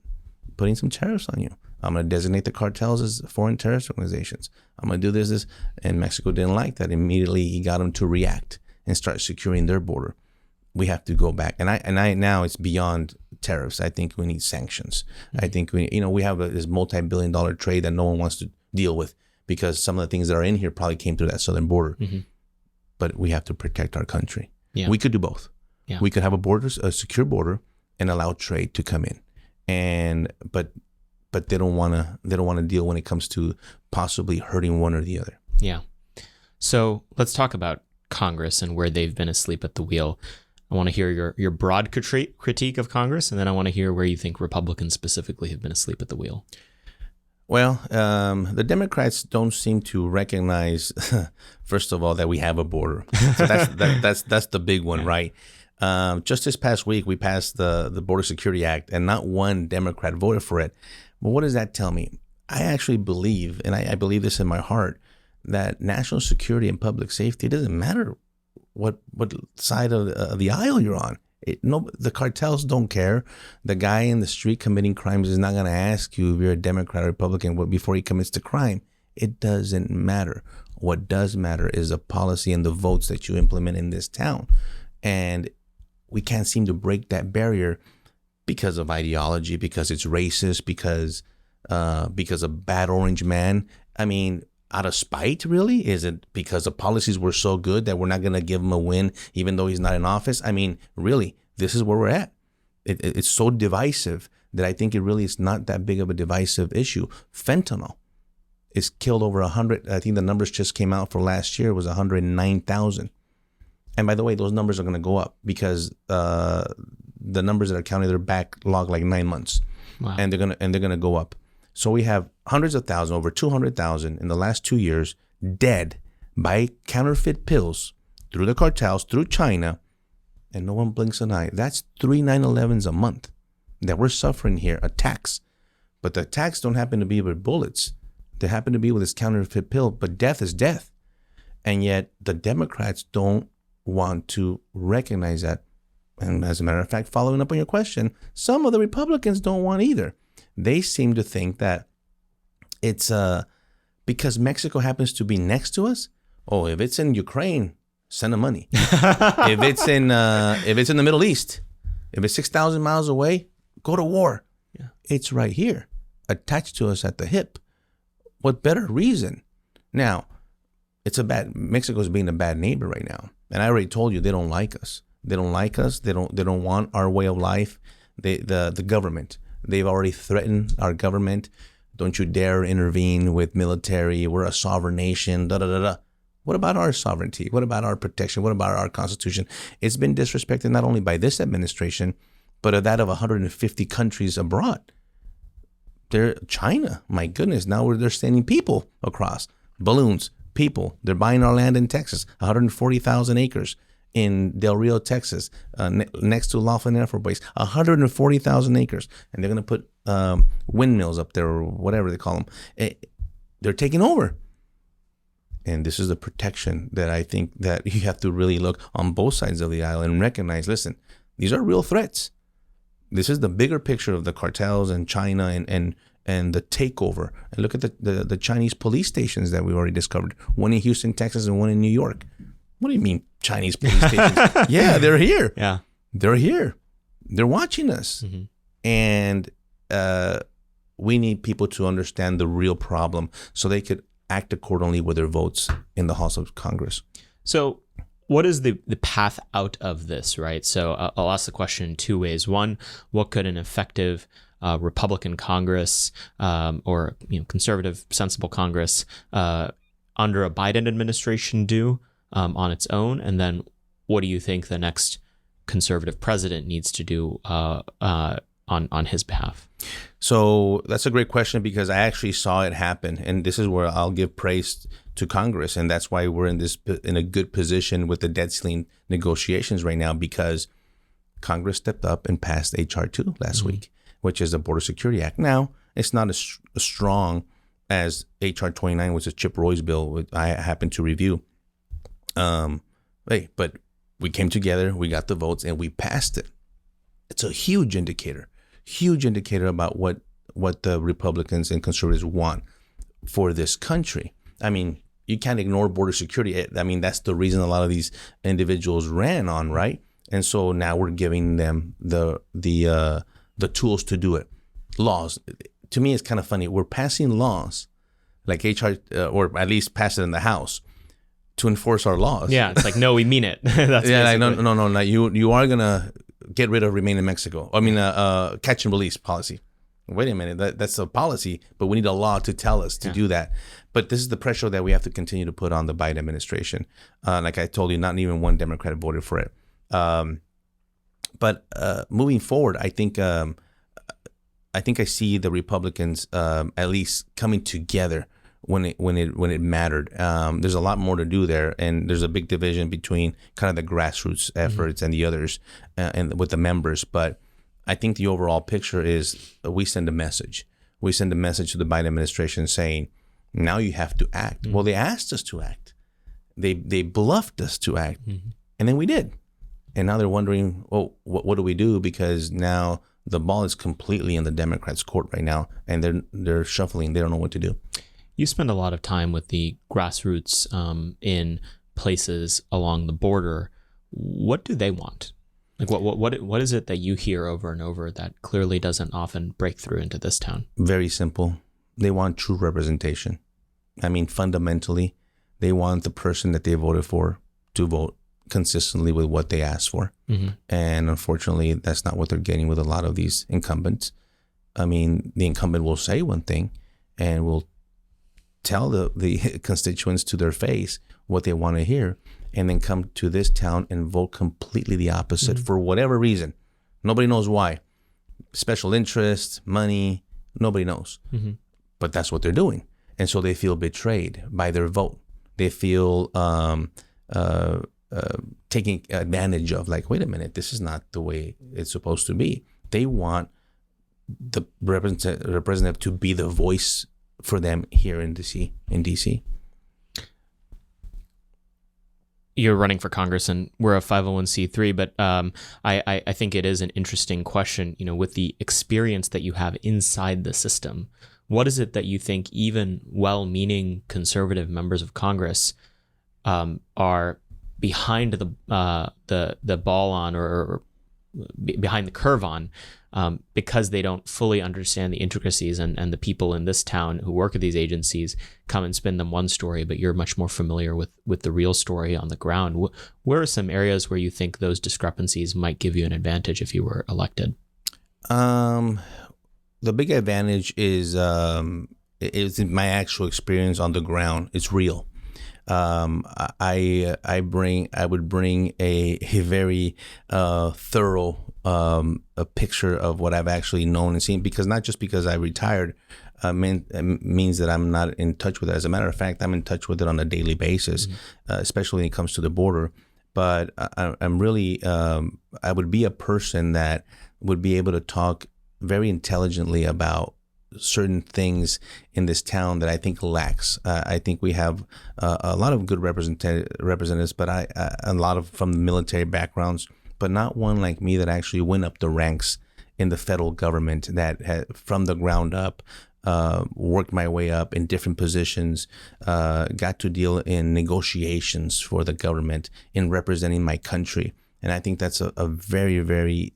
putting some tariffs on you. I'm going to designate the cartels as foreign terrorist organizations. I'm going to do this. And Mexico didn't like that. Immediately, he got them to react and start securing their border. We have to go back. And I now it's beyond tariffs. I think we need sanctions. Mm-hmm. I think we have this multi-billion-dollar trade that no one wants to deal with because some of the things that are in here probably came through that southern border. Mm-hmm. But we have to protect our country. Yeah. We could do both. Yeah. We could have a secure border and allow trade to come in. But they don't want to deal when it comes to possibly hurting one or the other.
Yeah. So let's talk about Congress and where they've been asleep at the wheel. I want to hear your broad critique of Congress, and then I want to hear where you think Republicans specifically have been asleep at the wheel.
Well, the Democrats don't seem to recognize, first of all, that we have a border. So that's the big one, right? Just this past week, we passed the Border Security Act, and not one Democrat voted for it. But what does that tell me? I actually believe, and I believe this in my heart, that national security and public safety, it doesn't matter what side of the aisle you're on. The cartels don't care. The guy in the street committing crimes is not going to ask you if you're a Democrat or Republican before he commits the crime. It doesn't matter. What does matter is the policy and the votes that you implement in this town. And we can't seem to break that barrier because of ideology, because it's racist, because of bad orange man. I mean, out of spite, really? Is it because the policies were so good that we're not going to give him a win, even though he's not in office? I mean, really, this is where we're at. It's so divisive that I think it really is not that big of a divisive issue. Fentanyl is killed over 100. I think the numbers just came out for last year was 109,000. And by the way, those numbers are going to go up because the numbers that are counted, they're backlogged like 9 months.
Wow.
And they're gonna go up. So we have hundreds of thousands, over 200,000 in the last 2 years, dead by counterfeit pills through the cartels, through China, and no one blinks an eye. That's 3 9/11s a month that we're suffering here, attacks. But the attacks don't happen to be with bullets. They happen to be with this counterfeit pill, but death is death. And yet the Democrats don't want to recognize that. And as a matter of fact, following up on your question, some of the Republicans don't want either. They seem to think that it's because Mexico happens to be next to us. Oh, if it's in Ukraine, send them money. if it's in the Middle East, if it's 6,000 miles away, go to war. Yeah. It's right here, attached to us at the hip. What better reason? Now, Mexico's being a bad neighbor right now, and I already told you they don't like us. They don't like us. They don't want our way of life. The government. They've already threatened our government. Don't you dare intervene with military. We're a sovereign nation. Da da da da. What about our sovereignty? What about our protection? What about our Constitution? It's been disrespected not only by this administration, but that of 150 countries abroad. China, my goodness, now they're sending people across. Balloons, people. They're buying our land in Texas, 140,000 acres in Del Rio, Texas, next to Laughlin Air Force Base, 140,000 acres. And they're going to put windmills up there or whatever they call them. They're taking over. And this is the protection that I think that you have to really look on both sides of the aisle and recognize, listen, these are real threats. This is the bigger picture of the cartels and China and the takeover. And look at the Chinese police stations that we already discovered. One in Houston, Texas, and one in New York. What do you mean Chinese police stations? Yeah, they're here.
Yeah.
They're here. They're watching us. Mm-hmm. And we need people to understand the real problem so they could act accordingly with their votes in the House of Congress. So
what is the path out of this, right? So I'll ask the question in two ways. One, what could an effective Republican Congress or conservative, sensible Congress under a Biden administration do on its own? And then what do you think the next conservative president needs to do on his behalf?
So that's a great question because I actually saw it happen. And this is where I'll give praise to Congress. And that's why we're in a good position with the debt ceiling negotiations right now, because Congress stepped up and passed H.R. 2 last week, which is the Border Security Act. Now, it's not as strong as H.R. 29, which is Chip Roy's bill, which I happened to review. But we came together, we got the votes, and we passed it. It's a huge indicator about what the Republicans and conservatives want for this country. I mean, you can't ignore border security. I mean, that's the reason a lot of these individuals ran on, right? And so now we're giving them the tools to do it. Laws. To me, it's kind of funny. We're passing laws like HR, or at least pass it in the House, to enforce our laws.
Yeah, it's like, no, we mean it. That's
like, no. You are gonna get rid of Remain in Mexico. I mean, catch and release policy. Wait a minute, that's a policy, but we need a law to tell us to do that. But this is the pressure that we have to continue to put on the Biden administration. Like I told you, not even one Democrat voted for it. But moving forward, I think I see the Republicans at least coming together when it mattered. There's a lot more to do there, and there's a big division between kind of the grassroots efforts and the others, and with the members. But I think the overall picture is we send a message. We send a message to the Biden administration saying, now you have to act. Well, they asked us to act. They bluffed us to act, and then we did. And now they're wondering, oh, what do we do? Because now the ball is completely in the Democrats' court right now, and they're shuffling. They don't know what to do.
You spend a lot of time with the grassroots in places along the border. What do they want? Like what is it that you hear over and over that clearly doesn't often break through into this town?
Very simple. They want true representation. I mean, fundamentally, they want the person that they voted for to vote consistently with what they asked for. And unfortunately, that's not what they're getting with a lot of these incumbents. I mean, the incumbent will say one thing and will tell the constituents to their face what they want to hear, and then come to this town and vote completely the opposite for whatever reason. Nobody knows why. Special interest, money, nobody knows. But that's what they're doing. And so they feel betrayed by their vote. They feel taking advantage of, like, wait a minute, this is not the way it's supposed to be. They want the representative to be the voice for them here in DC.
You're running for Congress, and we're a 501c3, but I think it is an interesting question, with the experience that you have inside the system. What is it that you think even well-meaning conservative members of Congress are behind the ball on, or behind the curve on, because they don't fully understand the intricacies, and the people in this town who work at these agencies come and spin them one story, but you're much more familiar with the real story on the ground. Where are some areas where you think those discrepancies might give you an advantage if you were elected?
The big advantage is my actual experience on the ground. It's real. I would bring a very thorough a picture of what I've actually known and seen, because not just because I retired means that I'm not in touch with it. As a matter of fact, I'm in touch with it on a daily basis, especially when it comes to the border. But I'm really I would be a person that would be able to talk very intelligently about certain things in this town that I think lacks. I think we have a lot of good representatives, but a lot of from the military backgrounds, but not one like me that actually went up the ranks in the federal government, that had, from the ground up, worked my way up in different positions, got to deal in negotiations for the government, in representing my country. And I think that's a very, very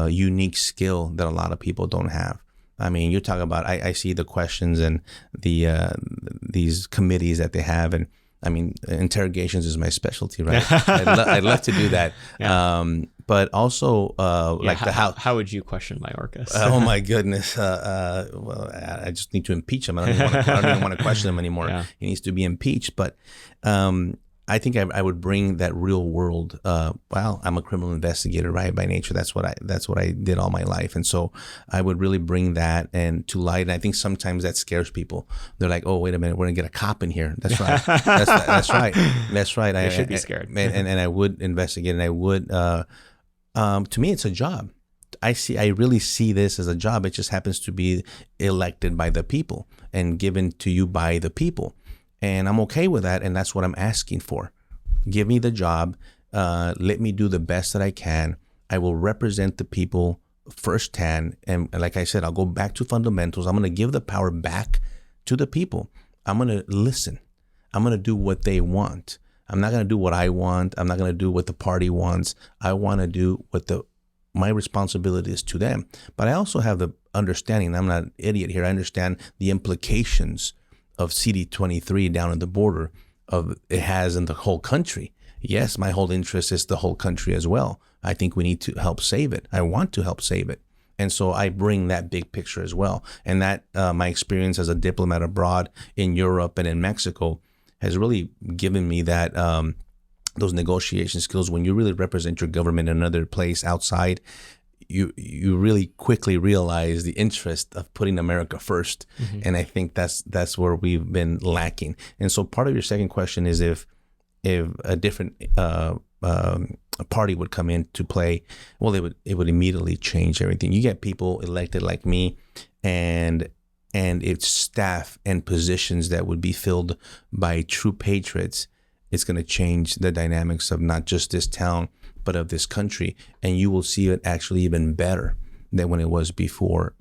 unique skill that a lot of people don't have. I mean, you talk about, I see the questions and these committees that they have, and I mean, interrogations is my specialty, right? I'd love to do that. Yeah. But also, like
how would you question Mayorkas?
Oh my goodness! Well, I just need to impeach him. I don't even want to question him anymore. Yeah. He needs to be impeached. But I think I would bring that real world. Well, I'm a criminal investigator, right, by nature. That's what I did all my life, and so I would really bring that and to light. And I think sometimes that scares people. They're like, "Oh, wait a minute, we're gonna get a cop in here." That's right. That's right. That's right.
They should be scared.
And I would investigate, and I would. To me, it's a job. I really see this as a job. It just happens to be elected by the people and given to you by the people. And I'm okay with that, and that's what I'm asking for. Give me the job. Let me do the best that I can. I will represent the people firsthand. And like I said, I'll go back to fundamentals. I'm going to give the power back to the people. I'm going to listen. I'm going to do what they want. I'm not going to do what I want. I'm not going to do what the party wants. I want to do what my responsibility is to them. But I also have the understanding, I'm not an idiot here, I understand the implications of CD23 down at the border of it has in the whole country. Yes, my whole interest is the whole country as well. I think we need to help save it. I want to help save it. And so I bring that big picture as well. And that my experience as a diplomat abroad in Europe and in Mexico has really given me that those negotiation skills. When you really represent your government in another place outside, you really quickly realize the interest of putting America first. Mm-hmm. And I think that's where we've been lacking. And so part of your second question is if a different party would come into play, well, it would immediately change everything. You get people elected like me, and it's staff and positions that would be filled by true patriots. It's going to change the dynamics of not just this town, but of this country. And you will see it actually even better than when it was before.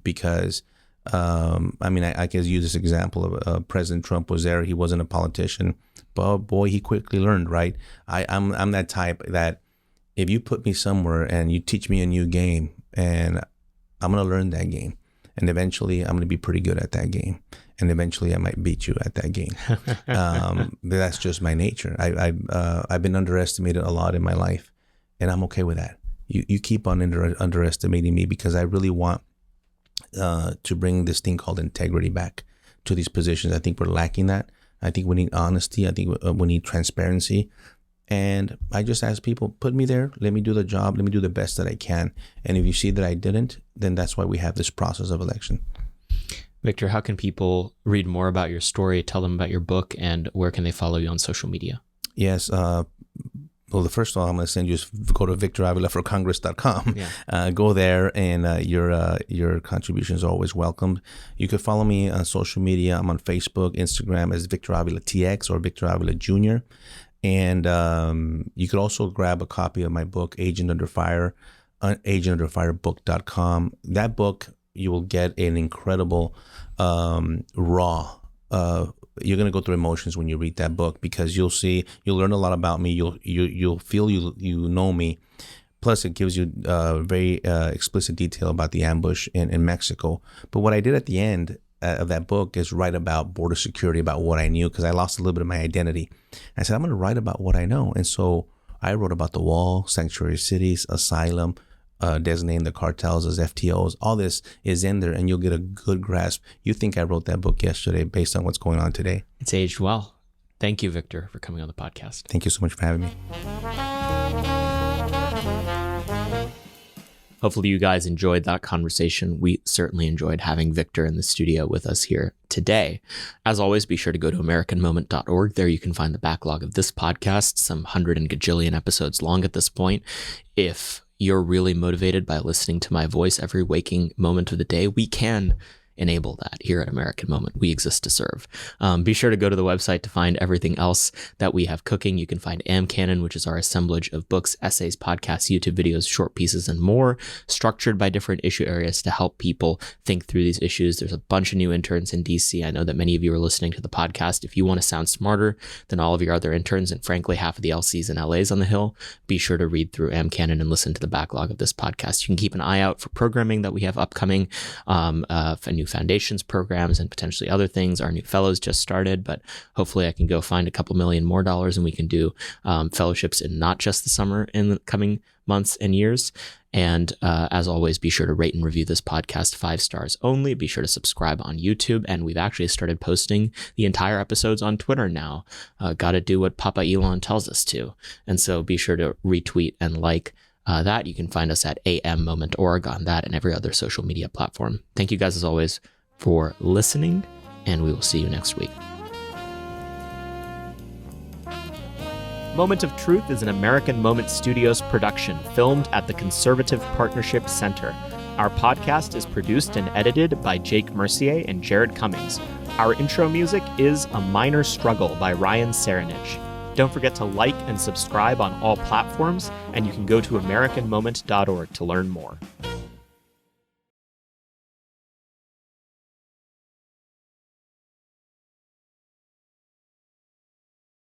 Because, I mean, I can use this example of President Trump was there. He wasn't a politician, but boy, he quickly learned, right? I'm that type that if you put me somewhere and you teach me a new game, and I'm going to learn that game. And eventually I'm going to be pretty good at that game. and eventually I might beat you at that game. But that's just my nature. I've been underestimated a lot in my life, and I'm okay with that. You keep on underestimating me because I really want to bring this thing called integrity back to these positions. I think we're lacking that. I think we need honesty. I think we need transparency. And I just ask people, put me there, let me do the job, let me do the best that I can. And if you see that I didn't, then that's why we have this process of election.
Victor, how can people read more about your story, tell them about your book, and where can they follow you on social media?
Yes. Well, the first one I'm going to send you is go to victoravilaforcongress.com. Yeah. Go there, and your contributions are always welcomed. You could follow me on social media. I'm on Facebook, Instagram as Victor Avila TX or Victor Avila Jr. And you could also grab a copy of my book, Agent Under Fire, agentunderfirebook.com. That book, you will get an incredible raw. You're gonna go through emotions when you read that book because you'll learn a lot about me. You'll feel you know me. Plus, it gives you very explicit detail about the ambush in Mexico. But what I did at the end of that book is write about border security, about what I knew, because I lost a little bit of my identity. I said, I'm going to write about what I know. And so I wrote about the wall, sanctuary cities, asylum, designating the cartels as FTOs. All this is in there, and you'll get a good grasp. You think I wrote that book yesterday based on what's going on today.
It's aged well. Thank you, Victor, for coming on the podcast.
Thank you so much for having me.
Hopefully you guys enjoyed that conversation. We certainly enjoyed having Victor in the studio with us here today. As always, be sure to go to AmericanMoment.org. There you can find the backlog of this podcast, some 100 and gajillion episodes long at this point. If you're really motivated by listening to my voice every waking moment of the day, we can enable that here at American Moment. We exist to serve. Be sure to go to the website to find everything else that we have cooking. You can find AmCanon, which is our assemblage of books, essays, podcasts, YouTube videos, short pieces, and more, structured by different issue areas to help people think through these issues. There's a bunch of new interns in DC. I know that many of you are listening to the podcast. If you want to sound smarter than all of your other interns, and frankly, half of the LCs and LAs on the Hill, be sure to read through AmCanon and listen to the backlog of this podcast. You can keep an eye out for programming that we have upcoming, for new foundations programs and potentially other things. Our new fellows just started, but hopefully I can go find a couple $1 million more and we can do fellowships in not just the summer in the coming months and years. And as always, be sure to rate and review this podcast 5 stars only. Be sure to subscribe on YouTube. And we've actually started posting the entire episodes on Twitter now. Got to do what Papa Elon tells us to. And so be sure to retweet and like that. You can find us at ammoment.org on that and every other social media platform. Thank you guys as always for listening, and we will see you next week. Moment of Truth is an American Moment Studios production filmed at the Conservative Partnership Center. Our podcast is produced and edited by Jake Mercier and Jared Cummings. Our intro music is A Minor Struggle by Ryan Serenich. Don't forget to like and subscribe on all platforms, and you can go to AmericanMoment.org to learn more.